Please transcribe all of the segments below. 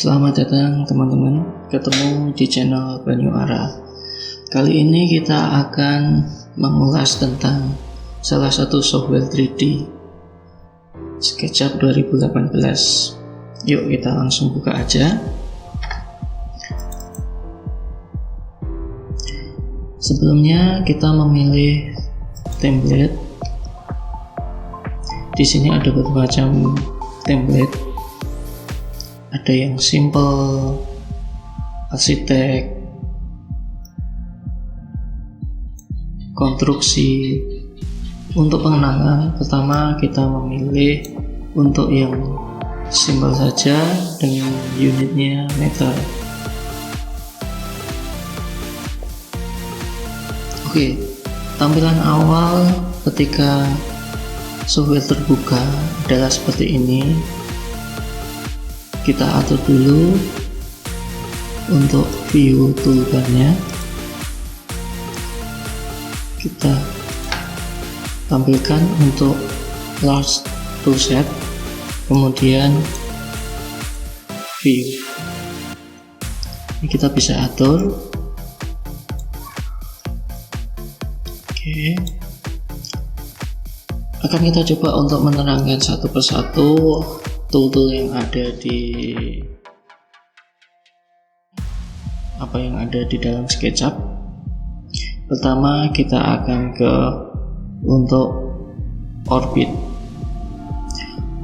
Selamat datang teman-teman, ketemu di channel Banyu Ara. Kali ini kita akan mengulas tentang salah satu software 3D, SketchUp 2018. Yuk kita langsung buka aja. Sebelumnya kita memilih template. Di sini ada bermacam template. Ada yang simple, arsitek, konstruksi. Untuk pengenalan, pertama kita memilih untuk yang simple saja dengan unitnya meter. Oke, tampilan awal ketika software terbuka adalah seperti ini. Kita atur dulu untuk view toolbarnya, kita tampilkan untuk large toolset, kemudian view. Ini kita bisa atur. Oke, akan kita coba untuk menerangkan satu persatu tool-tool yang ada di dalam SketchUp. Pertama kita akan ke untuk orbit.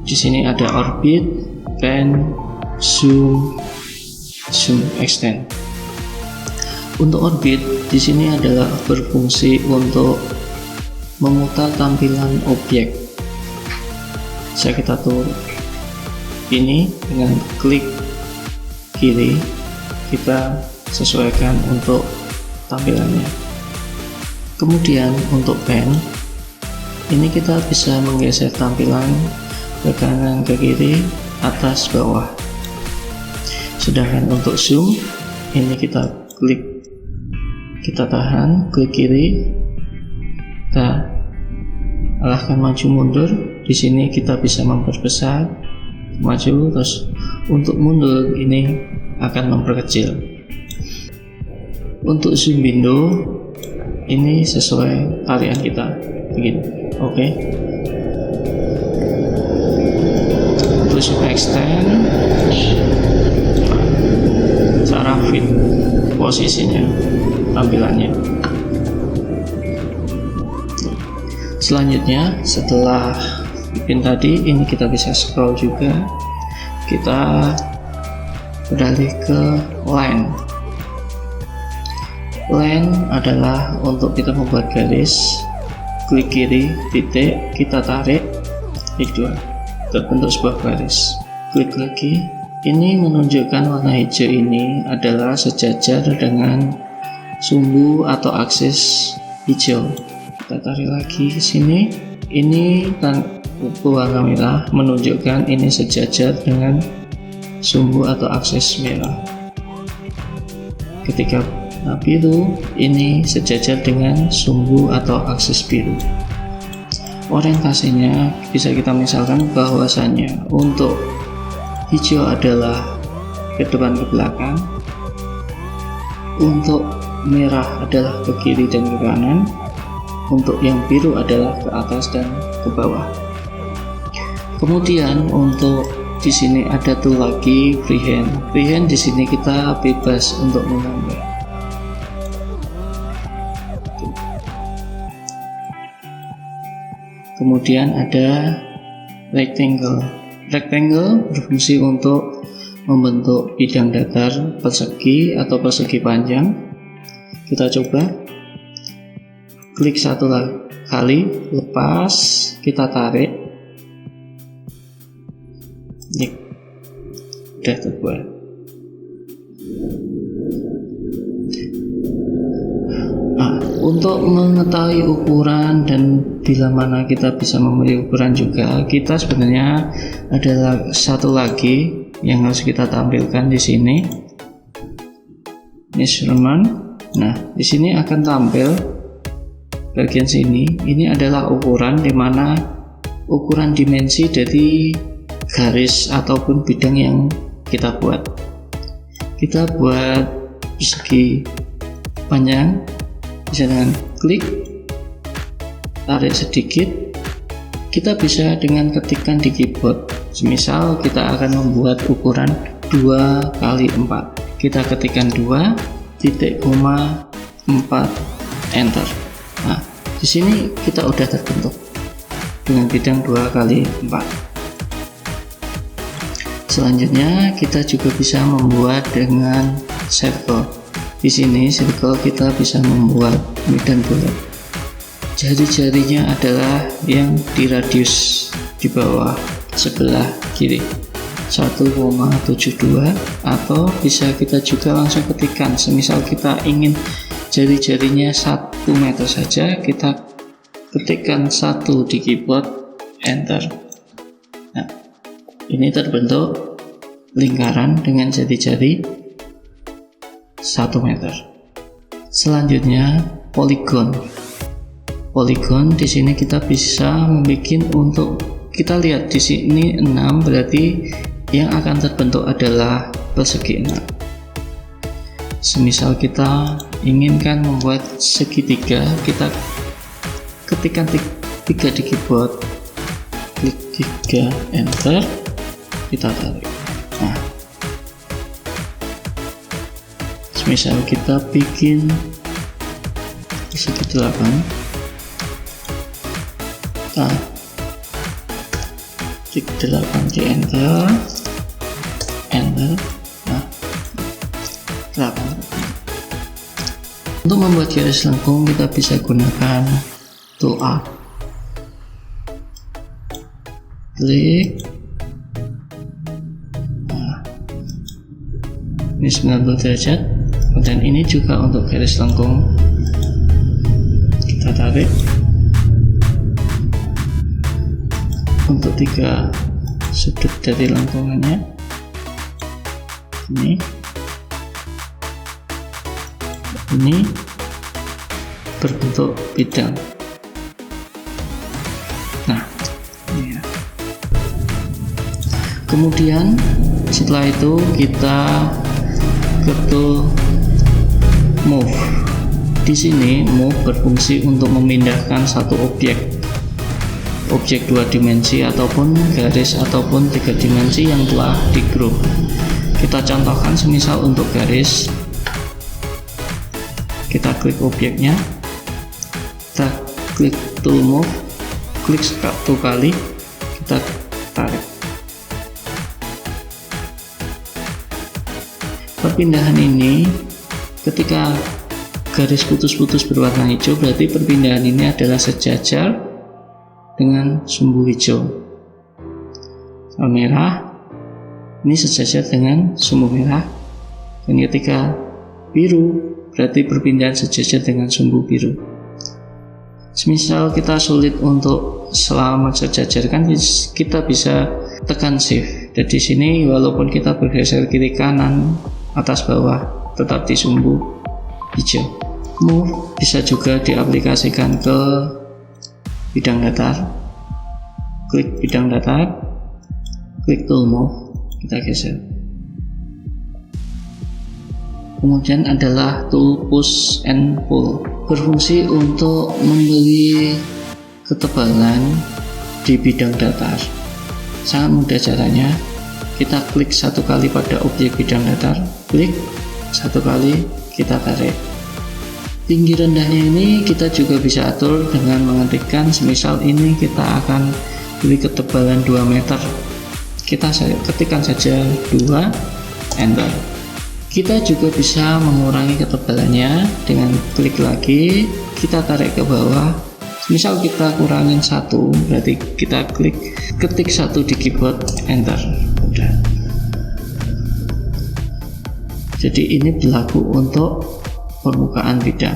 Di sini ada orbit, pen, zoom, extend. Untuk orbit di sini adalah berfungsi untuk memutar tampilan objek. Kita atur ini dengan klik kiri, kita sesuaikan untuk tampilannya. Kemudian untuk pen, ini kita bisa menggeser tampilan ke kanan, ke kiri, atas, bawah. Sedangkan untuk zoom, ini kita klik, kita tahan, klik kiri, kita arahkan maju mundur. Di sini kita bisa memperbesar, maju, terus untuk mundur ini akan memperkecil. Untuk zoom window ini sesuai tarian kita begini. Oke. Untuk zoom extend cara fit posisinya, tampilannya. Selanjutnya setelah pin tadi, ini kita bisa scroll juga. Kita beralih ke line. Line adalah untuk kita membuat garis. Klik kiri, titik, kita tarik, klik 2, terbentuk sebuah garis. Klik lagi. Ini menunjukkan warna hijau ini adalah sejajar dengan sumbu atau aksis hijau. Kita tarik lagi ke sini. Ini warna merah menunjukkan ini sejajar dengan sumbu atau aksis merah. Ketika biru, ini sejajar dengan sumbu atau aksis biru. Orientasinya bisa kita misalkan bahwasannya untuk hijau adalah ke depan ke belakang, untuk merah adalah ke kiri dan ke kanan, untuk yang biru adalah ke atas dan ke bawah. Kemudian untuk di sini ada tool lagi, freehand. Freehand di sini kita bebas untuk menambah. Kemudian ada rectangle. Rectangle berfungsi untuk membentuk bidang datar persegi atau persegi panjang. Kita coba. Klik satu kali, lepas, kita tarik. Ini udah terbuat. Untuk mengetahui ukuran dan bila mana kita bisa memilih ukuran juga, kita sebenarnya ada satu lagi yang harus kita tampilkan di sini. Measurement. Nah, di sini akan tampil bagian sini. Ini adalah ukuran, dimana ukuran dimensi dari garis ataupun bidang yang kita buat. kita buat persegi panjang bisa dengan klik, tarik sedikit. Kita bisa dengan ketikan di keyboard. Semisal kita akan membuat ukuran 2x4, kita ketikkan 2 titik koma 4 enter. Nah, di sini kita udah terbentuk dengan bidang 2x4. Selanjutnya kita juga bisa membuat dengan circle. Di sini circle kita bisa membuat medan bulat. Jari-jarinya adalah yang di radius di bawah sebelah kiri 1,72, atau bisa kita juga langsung ketikkan. Semisal kita ingin jari-jarinya 1 meter saja, kita ketikkan 1 di keyboard, enter. Nah, ini terbentuk lingkaran dengan jari-jari 1 meter. Selanjutnya poligon. Poligon di sini kita bisa membuat, untuk kita lihat di sini 6, berarti yang akan terbentuk adalah persegi 6. Semisal kita inginkan membuat segitiga, kita ketikkan 3 di keyboard, klik 3, enter, kita tarik. Nah, semisal kita bikin persegi 8, kita klik 8 di enter, nah 8. Untuk membuat garis lengkung kita bisa gunakan tool art, klik, nah ini 90 derajat, dan ini juga untuk garis lengkung. Kita tarik untuk 3 sudut dari lengkungannya. Ini berbentuk bidang. Nah, ini ya. Kemudian setelah itu kita ke tool move. Di sini move berfungsi untuk memindahkan satu objek 2 dimensi ataupun garis ataupun 3 dimensi yang telah di group. Kita contohkan, semisal untuk garis, kita klik objeknya, kita klik tool move, klik 1 kali, kita tarik. Perpindahan ini ketika garis putus-putus berwarna hijau, berarti perpindahan ini adalah sejajar dengan sumbu hijau. Kalau merah, ini sejajar dengan sumbu merah, dan ketika biru berarti perpindahan sejajar dengan sumbu biru. Semisal kita sulit untuk selamat sejajar, kan kita bisa tekan shift. Dan di sini walaupun kita bergeser kiri kanan, atas bawah, tetap di sumbu hijau. Move bisa juga diaplikasikan ke bidang datar. Klik bidang datar, klik tool move, kita geser. Kemudian adalah tool push and pull, berfungsi untuk memberi ketebalan di bidang datar. Sangat mudah caranya. Kita klik 1 kali pada objek bidang datar, klik 1 kali, kita tarik. Tinggi rendahnya ini kita juga bisa atur dengan mengetikkan, semisal ini kita akan beri ketebalan 2 meter, kita ketikkan saja 2, enter. Kita juga bisa mengurangi ketebalannya dengan klik lagi, kita tarik ke bawah. Misal kita kurangin 1, berarti kita ketik 1 di keyboard, enter. Udah. Jadi ini berlaku untuk permukaan bidang.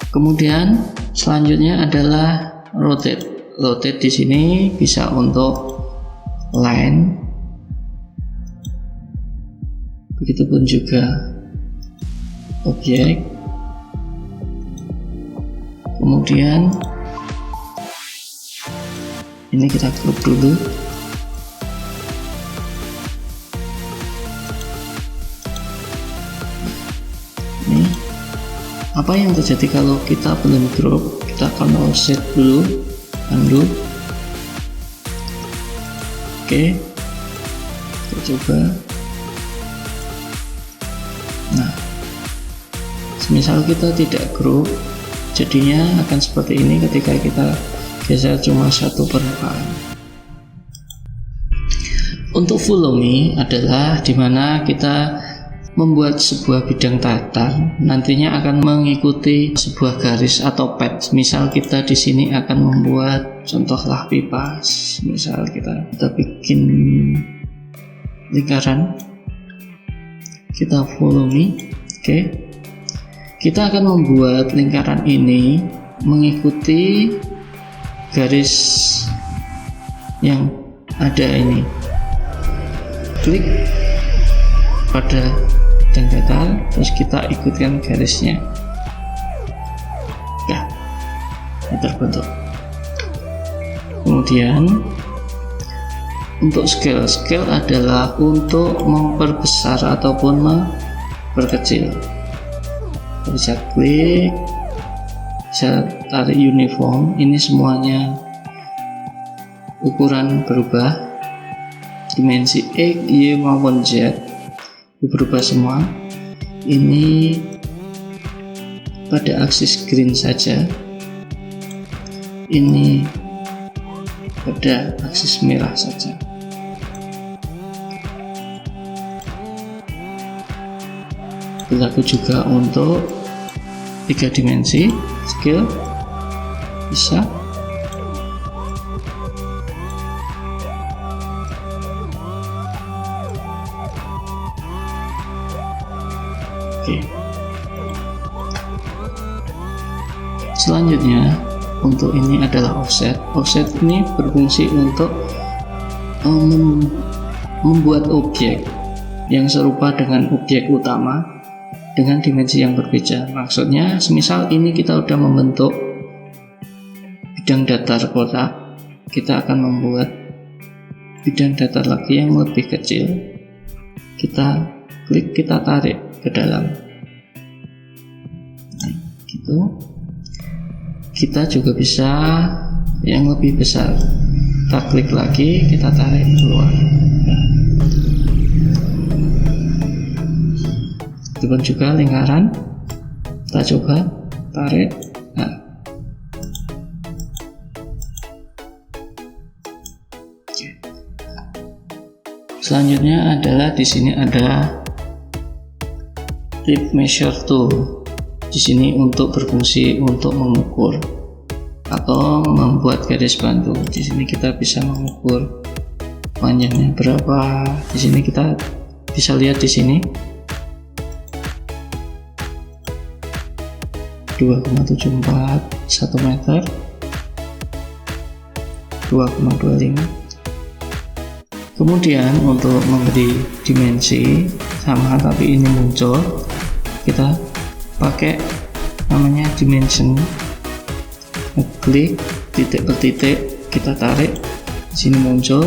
Kemudian selanjutnya adalah rotate. Rotate di sini bisa untuk line, begitupun juga objek. Kemudian ini kita klik dulu. Apa yang terjadi kalau kita belum group? Kita akan offset dulu, undo. Oke, kita coba. Nah, semisal kita tidak group, jadinya akan seperti ini ketika kita geser cuma satu permukaan. Untuk follow me adalah dimana kita membuat sebuah bidang datar, nantinya akan mengikuti sebuah garis atau pad. Misal kita di sini akan membuat contohlah pipa. Misal kita bikin lingkaran, kita follow me. Oke, kita akan membuat lingkaran ini mengikuti garis yang ada ini. Klik pada bidang datar, terus kita ikutkan garisnya. Ya, terbentuk. Kemudian untuk scale adalah untuk memperbesar ataupun memperkecil. Bisa klik, bisa tarik uniform. Ini semuanya ukuran berubah, dimensi X, Y maupun Z berubah semua. Ini pada aksis green saja, ini pada aksis merah saja. Berlaku juga untuk 3 dimensi scale, bisa. Oke. Selanjutnya untuk ini adalah offset. Offset ini berfungsi untuk membuat objek yang serupa dengan objek utama dengan dimensi yang berbeda. Maksudnya, semisal ini kita udah membentuk bidang datar kotak, kita akan membuat bidang datar lagi yang lebih kecil. Kita klik, kita tarik ke dalam. Nah, gitu. Kita juga bisa yang lebih besar. Kita klik lagi, kita tarik keluar. Nah. Itu pun juga lingkaran. Kita coba tarik. Nah. Selanjutnya adalah di sini ada tape measure tool. Di sini untuk berfungsi untuk mengukur atau membuat garis bantu. Di sini kita bisa mengukur panjangnya berapa. Di sini kita bisa lihat di sini 2,74 1 meter, 2,25. Kemudian untuk memberi dimensi sama tapi ini muncul, kita pakai namanya dimension. Klik titik per titik, kita tarik, di sini muncul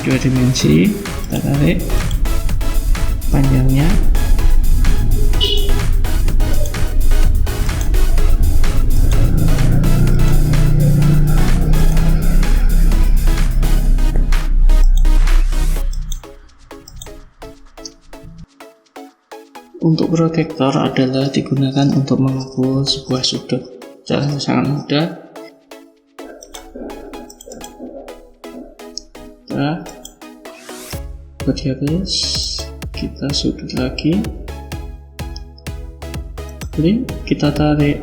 2 dimensi, kita tarik panjangnya. Untuk protektor adalah digunakan untuk mengukur sebuah sudut. Caranya sangat mudah. Kita buat garis, kita sudut lagi, klik, kita tarik.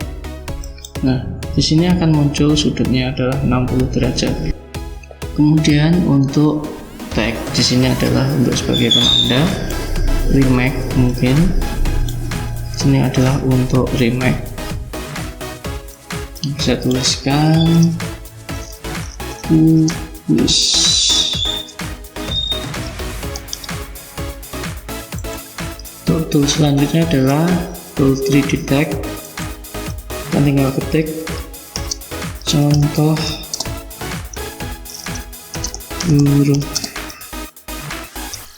Nah, di sini akan muncul sudutnya adalah 60 derajat. Kemudian untuk tag di sini adalah untuk sebagai penanda, remake mungkin. Ini adalah untuk remake. Saya tuliskan tulis. Tool selanjutnya adalah tool 3D tag. Kita tinggal ketik contoh huruf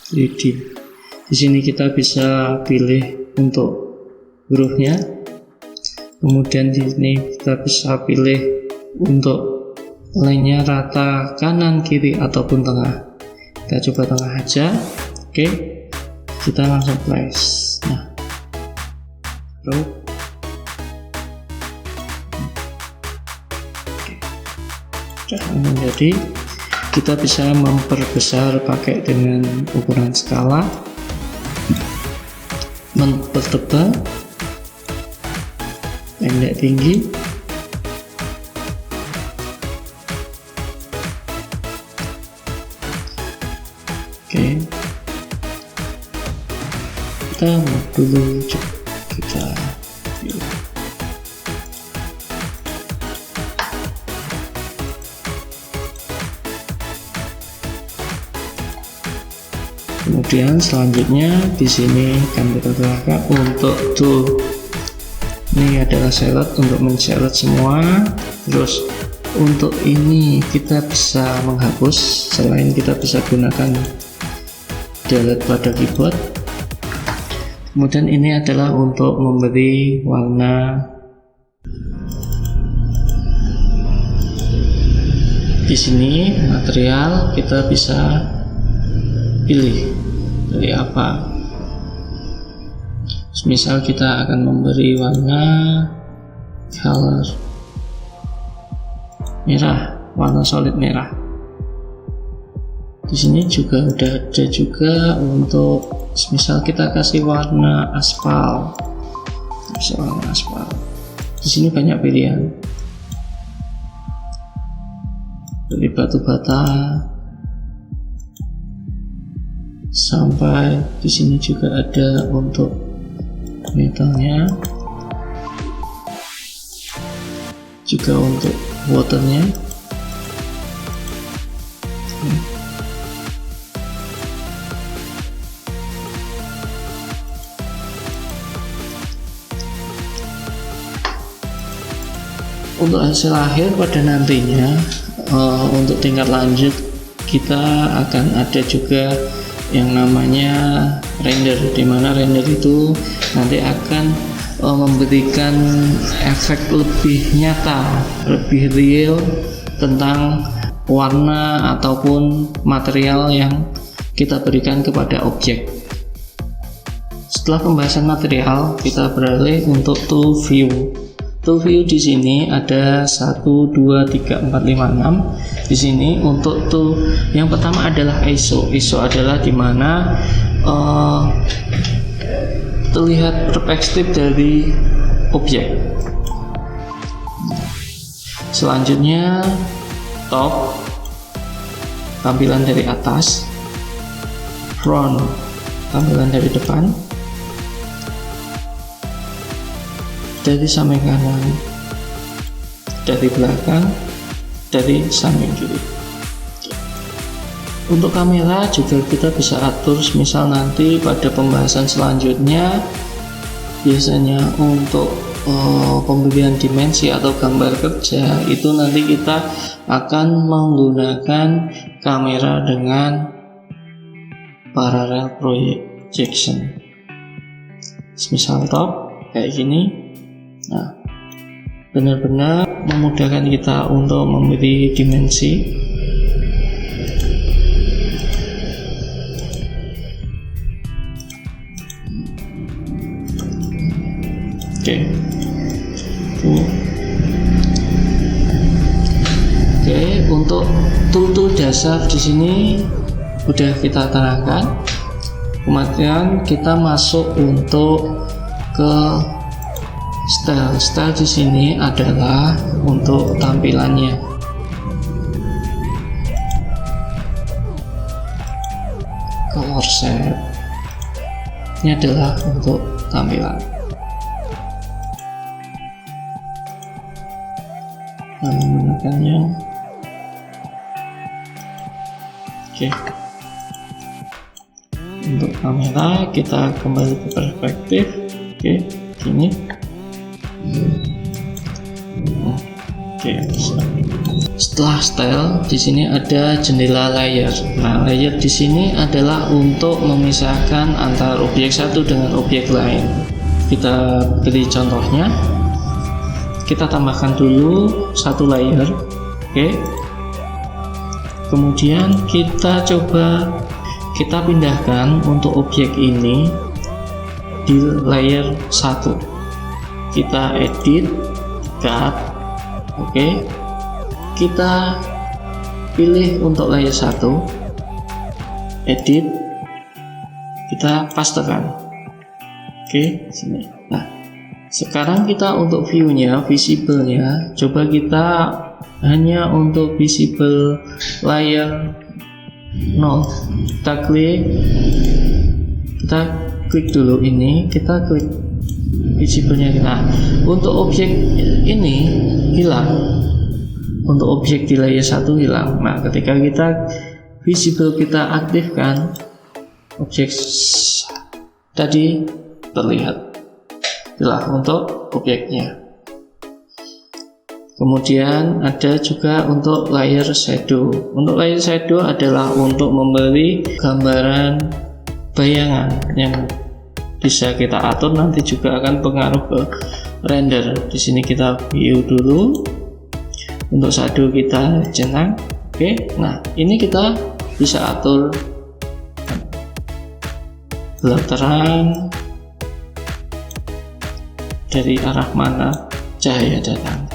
3D. Di sini kita bisa pilih untuk hurufnya. Kemudian di sini kita bisa pilih untuk line-nya rata kanan, kiri, ataupun tengah. Kita coba tengah aja. Oke, kita langsung place. Nah, jadi kita bisa memperbesar pakai dengan ukuran skala, mempertebal, pendek tinggi, oke. Kita dulu kita pilih. Kemudian selanjutnya di sini akan kita terapkan untuk tool. Ini adalah select untuk men-select semua. Terus untuk ini kita bisa menghapus, selain kita bisa gunakan delete pada keyboard. Kemudian ini adalah untuk memberi warna. Di sini material kita bisa pilih dari apa. Misal kita akan memberi warna color merah, warna solid merah. Di sini juga udah ada juga untuk misal kita kasih warna aspal, bisa warna aspal. Di sini banyak pilihan dari batu bata sampai di sini juga ada untuk metalnya, juga untuk waternya. Untuk hasil akhir pada nantinya, untuk tingkat lanjut kita akan ada juga yang namanya render, dimana render itu nanti akan memberikan efek lebih nyata, lebih real tentang warna ataupun material yang kita berikan kepada objek. Setelah pembahasan material, kita beralih untuk tool view. Tool view di sini ada 1, 2, 3, 4, 5, 6. Di sini untuk tool yang pertama adalah ISO. ISO adalah dimana terlihat perspektif dari objek. Selanjutnya top, tampilan dari atas. Front, tampilan dari depan. Dari samping kanan, dari belakang, dari samping kiri. Untuk kamera juga kita bisa atur, misal nanti pada pembahasan selanjutnya biasanya untuk pemberian dimensi atau gambar kerja itu nanti kita akan menggunakan kamera dengan parallel projection. Misal top kayak gini. Nah, benar-benar memudahkan kita untuk memberi dimensi. Oke, untuk tool-tool dasar di sini udah kita terangkan. Kemudian kita masuk untuk ke style. Style di sini adalah untuk tampilannya. Color shape ini adalah untuk tampilan. Menggunakan yang oke. Untuk kamera kita kembali ke perspektif. Oke, gini. Oke, setelah style di sini ada jendela layer. Nah, layer di sini adalah untuk memisahkan antara objek satu dengan objek lain. kita beri contohnya. Kita tambahkan dulu satu layer, oke. Kemudian kita coba kita pindahkan untuk objek ini di layer 1. Kita edit, cut, oke. Kita pilih untuk layer 1, edit, kita pastekan, oke, sini. Nah, sekarang kita untuk view-nya, visible-nya, coba kita hanya untuk visible layer 0. Kita klik dulu ini, kita klik visible-nya. Nah, untuk objek ini hilang, untuk objek di layer 1 hilang. Nah, ketika kita visible kita aktifkan, objek tadi terlihat. Itulah untuk objeknya. Kemudian ada juga untuk layer shadow. Untuk layer shadow adalah untuk memberi gambaran bayangan yang bisa kita atur, nanti juga akan pengaruh ke render. Di sini kita view dulu. Untuk shadow kita jenang. Oke. Nah, ini kita bisa atur gelap terang, dari arah mana cahaya datang.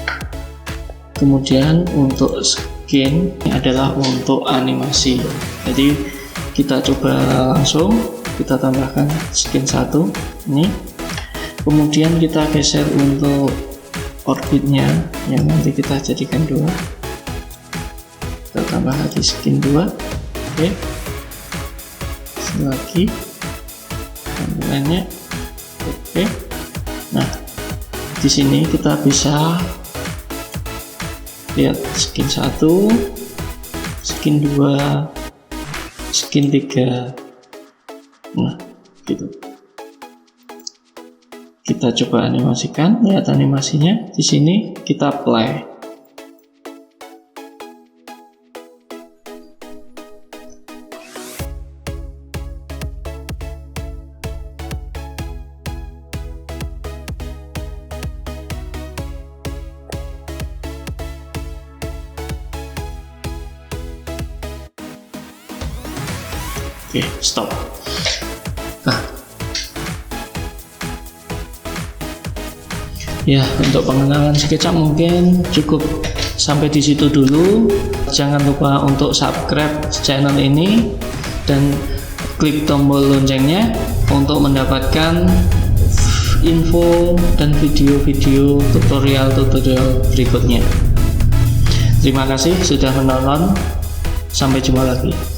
Kemudian untuk skin ini adalah untuk animasi. Jadi kita coba langsung kita tambahkan skin 1 ini. Kemudian kita geser untuk orbitnya yang nanti kita jadikan 2. Kita tambah lagi skin 2. Oke. Lagi tampilannya. Oke. Nah, di sini kita bisa lihat skin 1, skin 2, skin 3. Nah, gitu. Kita coba animasikan, lihat animasinya. Di sini kita play. Oke, stop. Nah, ya, untuk pengenalan SketchUp mungkin cukup sampai di situ dulu. Jangan lupa untuk subscribe channel ini dan klik tombol loncengnya untuk mendapatkan info dan video-video tutorial berikutnya. Terima kasih sudah menonton. Sampai jumpa lagi.